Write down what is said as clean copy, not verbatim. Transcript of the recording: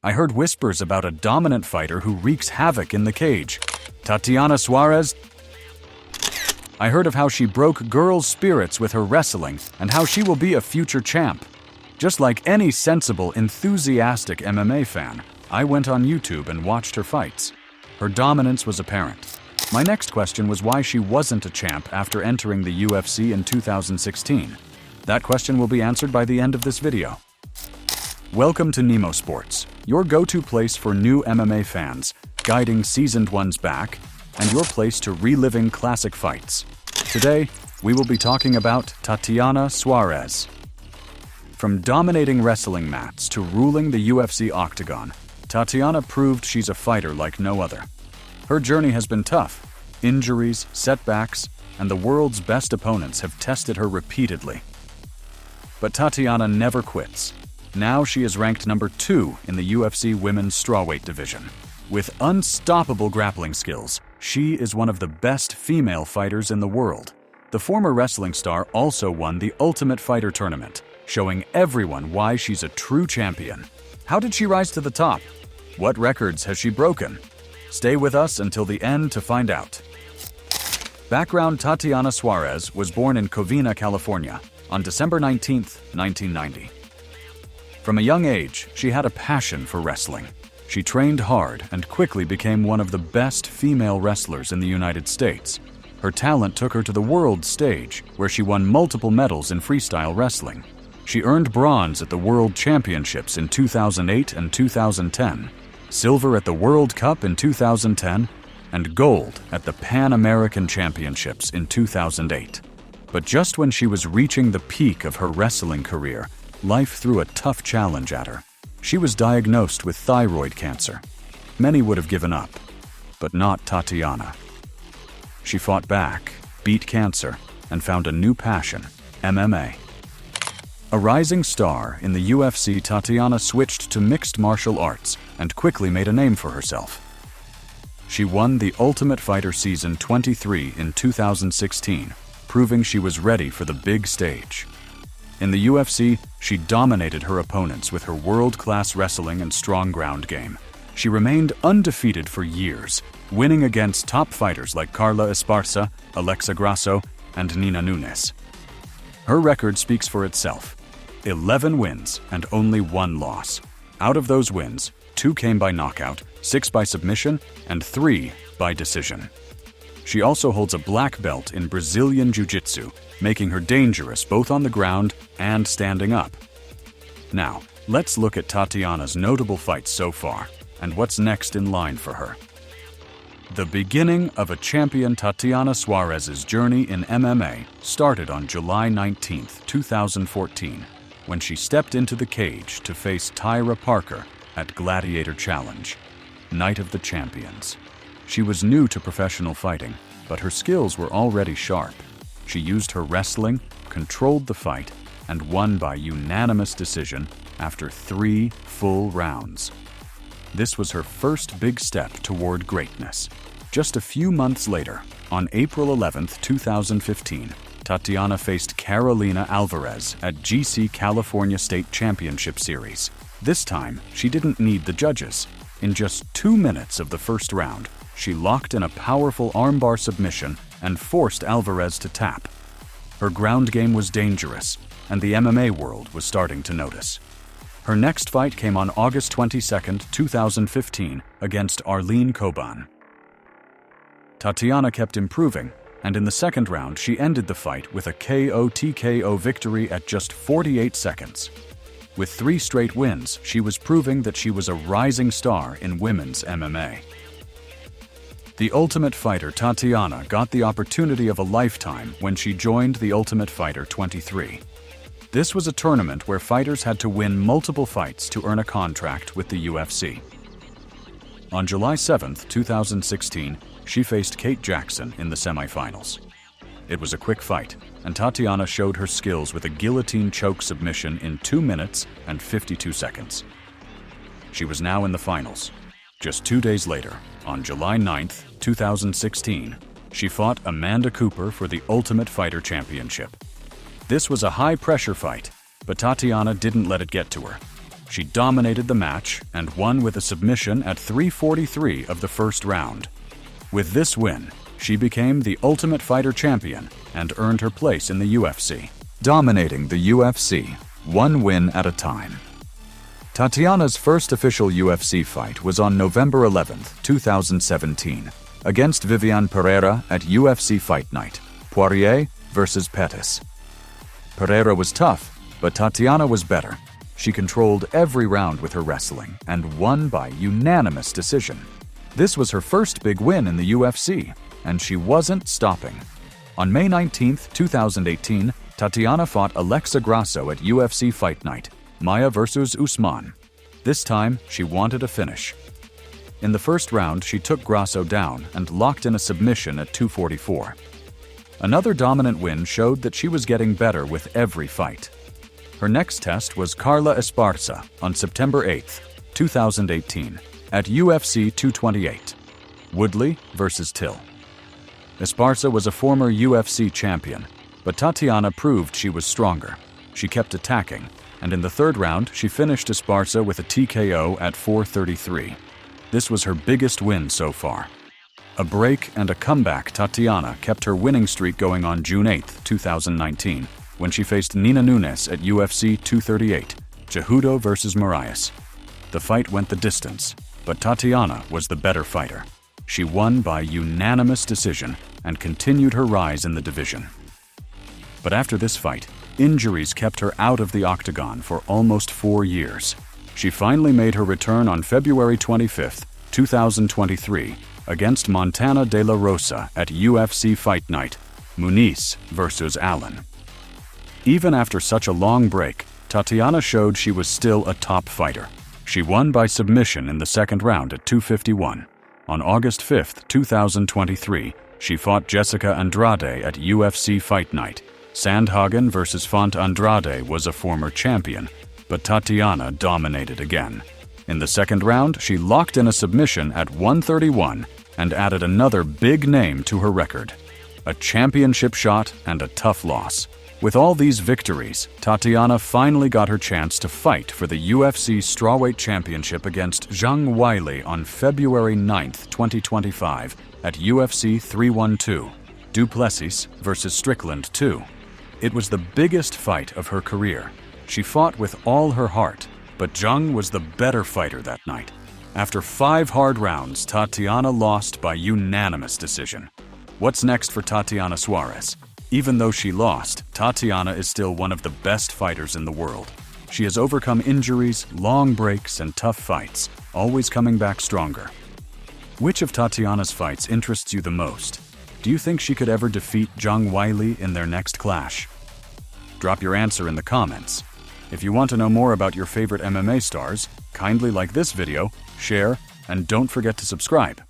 I heard whispers about a dominant fighter who wreaks havoc in the cage. Tatiana Suarez. I heard of how she broke girls' spirits with her wrestling and how she will be a future champ. Just like any sensible, enthusiastic MMA fan, I went on YouTube and watched her fights. Her dominance was apparent. My next question was why she wasn't a champ after entering the UFC in 2016. That question will be answered by the end of this video. Welcome to Nemo Sports, your go-to place for new MMA fans, guiding seasoned ones back, and your place to reliving classic fights. Today, we will be talking about Tatiana Suarez. From dominating wrestling mats to ruling the UFC Octagon, Tatiana proved she's a fighter like no other. Her journey has been tough. Injuries, setbacks, and the world's best opponents have tested her repeatedly. But Tatiana never quits. Now she is ranked number 2 in the UFC women's strawweight division. With unstoppable grappling skills, she is one of the best female fighters in the world. The former wrestling star also won the Ultimate Fighter tournament, showing everyone why she's a true champion. How did she rise to the top? What records has she broken? Stay with us until the end to find out. Background: Tatiana Suarez was born in Covina, California, on December 19, 1990. From a young age, she had a passion for wrestling. She trained hard and quickly became one of the best female wrestlers in the United States. Her talent took her to the world stage, where she won multiple medals in freestyle wrestling. She earned bronze at the World Championships in 2008 and 2010, silver at the World Cup in 2010, and gold at the Pan American Championships in 2008. But just when she was reaching the peak of her wrestling career, life threw a tough challenge at her. She was diagnosed with thyroid cancer. Many would have given up, but not Tatiana. She fought back, beat cancer, and found a new passion: MMA. A rising star in the UFC, Tatiana switched to mixed martial arts and quickly made a name for herself. She won the Ultimate Fighter Season 23 in 2016, proving she was ready for the big stage. In the UFC, she dominated her opponents with her world-class wrestling and strong ground game. She remained undefeated for years, winning against top fighters like Carla Esparza, Alexa Grasso, and Nina Nunes. Her record speaks for itself: 11 wins and only 1 loss. Out of those wins, 2 came by knockout, 6 by submission, and 3 by decision. She also holds a black belt in Brazilian Jiu-Jitsu, making her dangerous both on the ground and standing up. Now, let's look at Tatiana's notable fights so far and what's next in line for her. The beginning of a champion, Tatiana Suarez's journey in MMA started on July 19, 2014, when she stepped into the cage to face Tyra Parker at Gladiator Challenge, Night of the Champions. She was new to professional fighting, but her skills were already sharp. She used her wrestling, controlled the fight, and won by unanimous decision after 3 full rounds. This was her first big step toward greatness. Just a few months later, on April 11, 2015, Tatiana faced Carolina Alvarez at GC California State Championship Series. This time, she didn't need the judges. In just 2 minutes of the first round, she locked in a powerful armbar submission and forced Alvarez to tap. Her ground game was dangerous, and the MMA world was starting to notice. Her next fight came on August 22, 2015, against Arlene Coban. Tatiana kept improving, and in the second round she ended the fight with a KO/TKO victory at just 48 seconds. With 3 straight wins, she was proving that she was a rising star in women's MMA. The Ultimate Fighter, Tatiana got the opportunity of a lifetime when she joined the Ultimate Fighter 23. This was a tournament where fighters had to win multiple fights to earn a contract with the UFC. On July 7, 2016, she faced Kate Jackson in the semifinals. It was a quick fight, and Tatiana showed her skills with a guillotine choke submission in 2 minutes and 52 seconds. She was now in the finals. Just 2 days later, on July 9, 2016, she fought Amanda Cooper for the Ultimate Fighter Championship. This was a high-pressure fight, but Tatiana didn't let it get to her. She dominated the match and won with a submission at 3:43 of the first round. With this win, she became the Ultimate Fighter champion and earned her place in the UFC, dominating the UFC, one win at a time. Tatiana's first official UFC fight was on November 11, 2017, against Viviane Pereira at UFC Fight Night, Poirier versus Pettis. Pereira was tough, but Tatiana was better. She controlled every round with her wrestling and won by unanimous decision. This was her first big win in the UFC, and she wasn't stopping. On May 19, 2018, Tatiana fought Alexa Grasso at UFC Fight Night, Maia versus Usman. This time, she wanted a finish. In the first round, she took Grasso down and locked in a submission at 2:44. Another dominant win showed that she was getting better with every fight. Her next test was Carla Esparza on September 8, 2018, at UFC 228, Woodley versus Till. Esparza was a former UFC champion, but Tatiana proved she was stronger. She kept attacking, and in the third round, she finished Esparza with a TKO at 4:33. This was her biggest win so far. A break and a comeback, Tatiana kept her winning streak going on June 8, 2019, when she faced Nina Nunes at UFC 238, Cejudo versus Moraes. The fight went the distance, but Tatiana was the better fighter. She won by unanimous decision and continued her rise in the division. But after this fight, injuries kept her out of the Octagon for almost 4 years. She finally made her return on February 25, 2023, against Montana De La Rosa at UFC Fight Night, Muniz versus Allen. Even after such a long break, Tatiana showed she was still a top fighter. She won by submission in the second round at 2:51. On August 5, 2023, she fought Jessica Andrade at UFC Fight Night. Sandhagen versus Font Andrade was a former champion, but Tatiana dominated again. In the second round, she locked in a submission at 1:31 and added another big name to her record. A championship shot and a tough loss. With all these victories, Tatiana finally got her chance to fight for the UFC Strawweight Championship against Zhang Weili on February 9, 2025 at UFC 312, Duplessis versus Strickland 2. It was the biggest fight of her career. She fought with all her heart, but Zhang was the better fighter that night. After 5 hard rounds, Tatiana lost by unanimous decision. What's next for Tatiana Suarez? Even though she lost, Tatiana is still one of the best fighters in the world. She has overcome injuries, long breaks, and tough fights, always coming back stronger. Which of Tatiana's fights interests you the most? Do you think she could ever defeat Zhang Weili in their next clash? Drop your answer in the comments. If you want to know more about your favorite MMA stars, kindly like this video, share, and don't forget to subscribe.